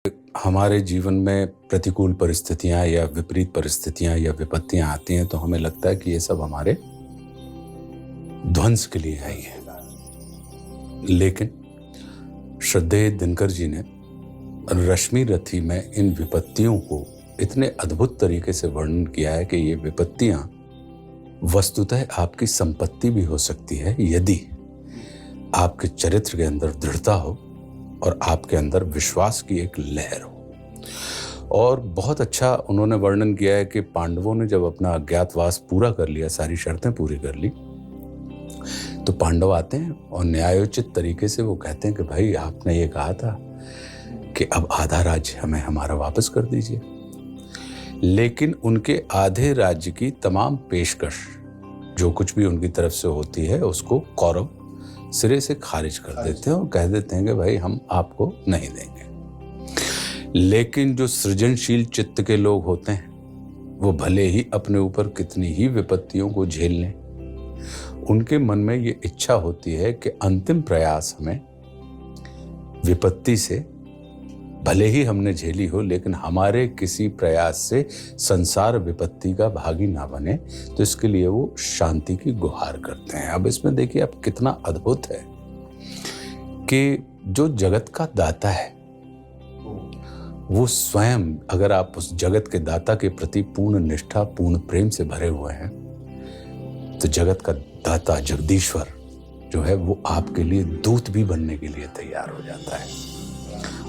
हमारे जीवन में प्रतिकूल परिस्थितियां या विपरीत परिस्थितियां या विपत्तियां आती हैं तो हमें लगता है कि ये सब हमारे ध्वंस के लिए आई है। लेकिन श्रद्धेय दिनकर जी ने रश्मि रथी में इन विपत्तियों को इतने अद्भुत तरीके से वर्णन किया है कि ये विपत्तियां वस्तुतः आपकी संपत्ति भी हो सकती है यदि आपके चरित्र के अंदर दृढ़ता हो और आपके अंदर विश्वास की एक लहर हो। और बहुत अच्छा उन्होंने वर्णन किया है कि पांडवों ने जब अपना अज्ञातवास पूरा कर लिया, सारी शर्तें पूरी कर ली, तो पांडव आते हैं और न्यायोचित तरीके से वो कहते हैं कि भाई आपने ये कहा था कि अब आधा राज्य हमें हमारा वापस कर दीजिए। लेकिन उनके आधे राज्य की तमाम पेशकश जो कुछ भी उनकी तरफ से होती है उसको कौरव सिरे से खारिज कर देते हैं और कह देते हैं कि भाई हम आपको नहीं देंगे। लेकिन जो सृजनशील चित्त के लोग होते हैं वो भले ही अपने ऊपर कितनी ही विपत्तियों को झेल लें, उनके मन में ये इच्छा होती है कि अंतिम प्रयास हमें विपत्ति से भले ही हमने झेली हो लेकिन हमारे किसी प्रयास से संसार विपत्ति का भागी ना बने, तो इसके लिए वो शांति की गुहार करते हैं। अब इसमें देखिए अब कितना अद्भुत है कि जो जगत का दाता है वो स्वयं, अगर आप उस जगत के दाता के प्रति पूर्ण निष्ठा पूर्ण प्रेम से भरे हुए हैं तो जगत का दाता जगदीश्वर जो है वो आपके लिए दूत भी बनने के लिए तैयार हो जाता है।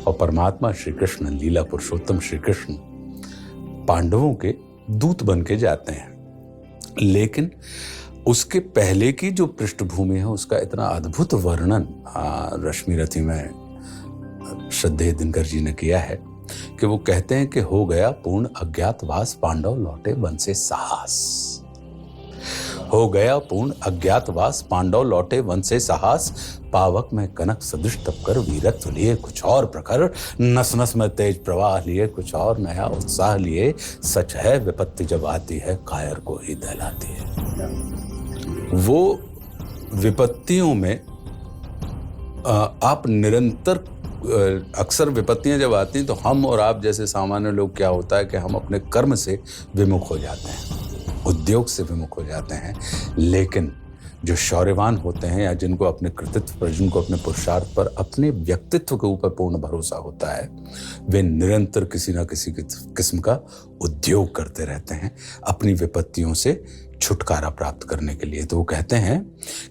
और परमात्मा श्री कृष्ण, लीला पुरुषोत्तम श्री कृष्ण पांडवों के दूत बन के जाते हैं। लेकिन उसके पहले की जो पृष्ठभूमि है उसका इतना अद्भुत वर्णन रश्मि रथी में श्रद्धेय दिनकर जी ने किया है कि वो कहते हैं कि हो गया पूर्ण अज्ञातवास, पांडव लौटे वन से साहस। हो गया पूर्ण अज्ञातवास, पांडव लौटे वन से साहस। पावक में कनक सदृश तप कर वीरत्व लिए कुछ और प्रखर, नस नस में तेज प्रवाह लिए कुछ और नया उत्साह लिए। सच है विपत्ति जब आती है कायर को ही दहलाती है। वो विपत्तियों में आप निरंतर, अक्सर विपत्तियां जब आती हैं तो हम और आप जैसे सामान्य लोग क्या होता है कि हम अपने कर्म से विमुख हो जाते हैं, उद्योग से विमुख हो जाते हैं। लेकिन जो शौर्यवान होते हैं या जिनको अपने कृतित्व पर, जिनको अपने पुरुषार्थ पर, अपने व्यक्तित्व के ऊपर पूर्ण भरोसा होता है, वे निरंतर किसी ना किसी किस्म का उद्योग करते रहते हैं अपनी विपत्तियों से छुटकारा प्राप्त करने के लिए। तो वो कहते हैं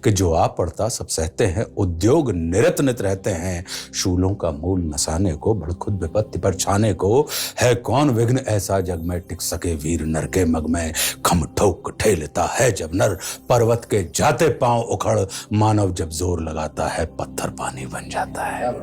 कि जो आप पड़ता सब सहते हैं, उद्योग निरत नित रहते हैं। शूलों का मूल नसाने को, भड़खुद विपत्ति पर छाने को, है कौन विघ्न ऐसा जग में टिक सके वीर नर के मग में। खम ठोक ठेलता है जब नर, पर्वत के जाते पांव उखड़। मानव जब जोर लगाता है पत्थर पानी बन जाता है।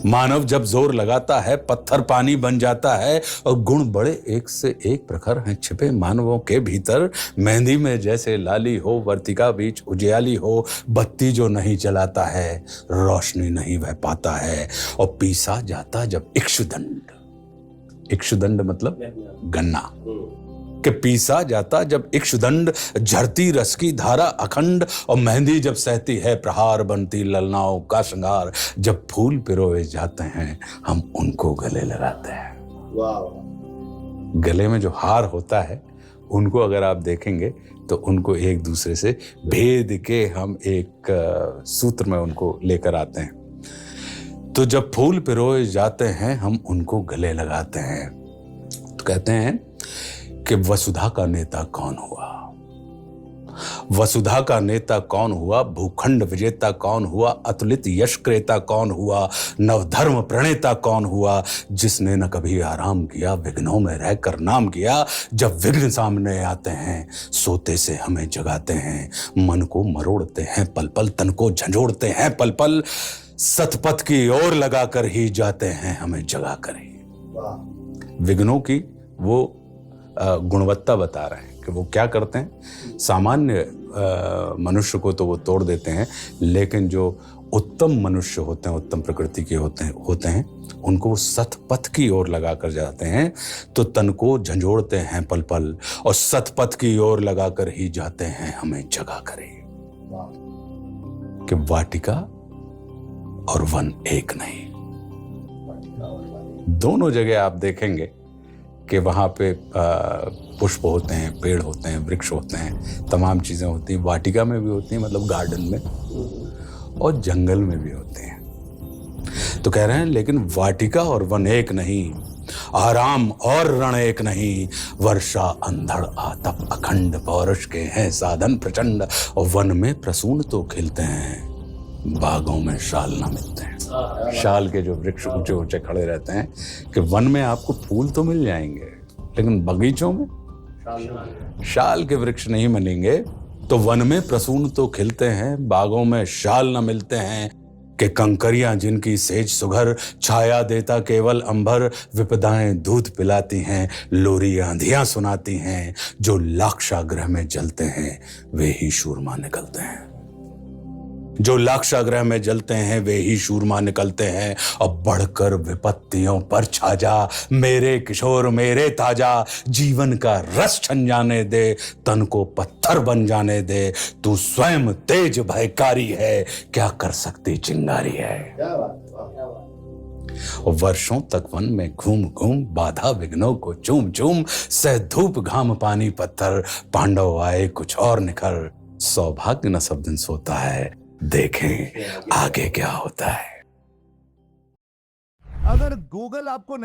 मानव जब जोर लगाता है पत्थर पानी बन जाता है। और गुण बड़े एक से एक प्रखर हैं छिपे मानवों के भीतर। मेहंदी में जैसे लाली हो, वर्तिका बीच उजियाली हो। बत्ती जो नहीं जलाता है रोशनी नहीं वह पाता है। और पीसा जाता जब इक्षुदंड, इक्षुदंड मतलब गन्ना, कि पीसा जाता जब इक्षुदंड, झरती रस की धारा अखंड। और मेहंदी जब सहती है प्रहार, बनती ललनाओं का श्रृंगार। जब फूल पिरोए जाते हैं हम उनको गले लगाते हैं। वाह। गले में जो हार होता है उनको अगर आप देखेंगे तो उनको एक दूसरे से भेद के हम एक सूत्र में उनको लेकर आते हैं। तो जब फूल पिरोए जाते हैं हम उनको गले लगाते हैं। तो कहते हैं कि वसुधा का नेता कौन हुआ, वसुधा का नेता कौन हुआ, भूखंड विजेता कौन हुआ, अतुलित यश क्रेता कौन हुआ, नवधर्म प्रणेता कौन हुआ। जिसने न कभी आराम किया, विघ्नों में रहकर नाम किया। जब विघ्न सामने आते हैं सोते से हमें जगाते हैं। मन को मरोड़ते हैं पल पल, तन को झंझोड़ते हैं पल पल। सतपथ की ओर लगाकर ही जाते हैं हमें जगा कर ही। विघ्नों की वो गुणवत्ता बता रहे हैं कि वो क्या करते हैं। सामान्य मनुष्य को तो वो तोड़ देते हैं, लेकिन जो उत्तम मनुष्य होते हैं, उत्तम प्रकृति के होते हैं उनको वो सतपथ की ओर लगा कर जाते हैं। तो तन को झंझोड़ते हैं पल पल और सतपथ की ओर लगाकर ही जाते हैं हमें जगा कर ही। कि वाटिका और वन एक नहीं। दोनों जगह आप देखेंगे कि वहाँ पे पुष्प होते हैं, पेड़ होते हैं, वृक्ष होते हैं, तमाम चीज़ें होती हैं। वाटिका में भी होती हैं, मतलब गार्डन में, और जंगल में भी होते हैं। तो कह रहे हैं लेकिन वाटिका और वन एक नहीं, आराम और रण एक नहीं, वर्षा अंधड़ आतप अखंड पौरुष के हैं साधन प्रचंड, और वन में प्रसून तो खिलते हैं, बागों में शाल न मिलते हैं। शाल के जो वृक्ष ऊंचे ऊंचे खड़े रहते हैं कि वन में आपको फूल तो मिल जाएंगे, लेकिन बगीचों में शाल के वृक्ष नहीं मिलेंगे। तो वन में प्रसून तो खिलते हैं, बागों में शाल न मिलते हैं, कि कंकरियां जिनकी सेज सुघर, छाया देता केवल अंबर, विपदाएं दूध पिलाती हैं, लोरी आंधियां सुनाती हैं, जो लाक्षागृह में जलते हैं वे ही शूरमा निकलते हैं। जो लाक्षागृह में जलते हैं वे ही शूरमा निकलते हैं। अब बढ़कर विपत्तियों पर छा जा, मेरे किशोर मेरे ताजा, जीवन का रस छन जाने दे, तन को पत्थर बन जाने दे, तू स्वयं तेज भयकारी है, क्या कर सकती चिंगारी है। और वर्षों तक वन में घूम घूम, बाधा विघ्नों को चूम चूम, सह धूप घाम पानी पत्थर, पांडव आए कुछ और निखर, सौभाग्य न सब दिन सोता है, देखें आगे क्या होता है। अगर गूगल आपको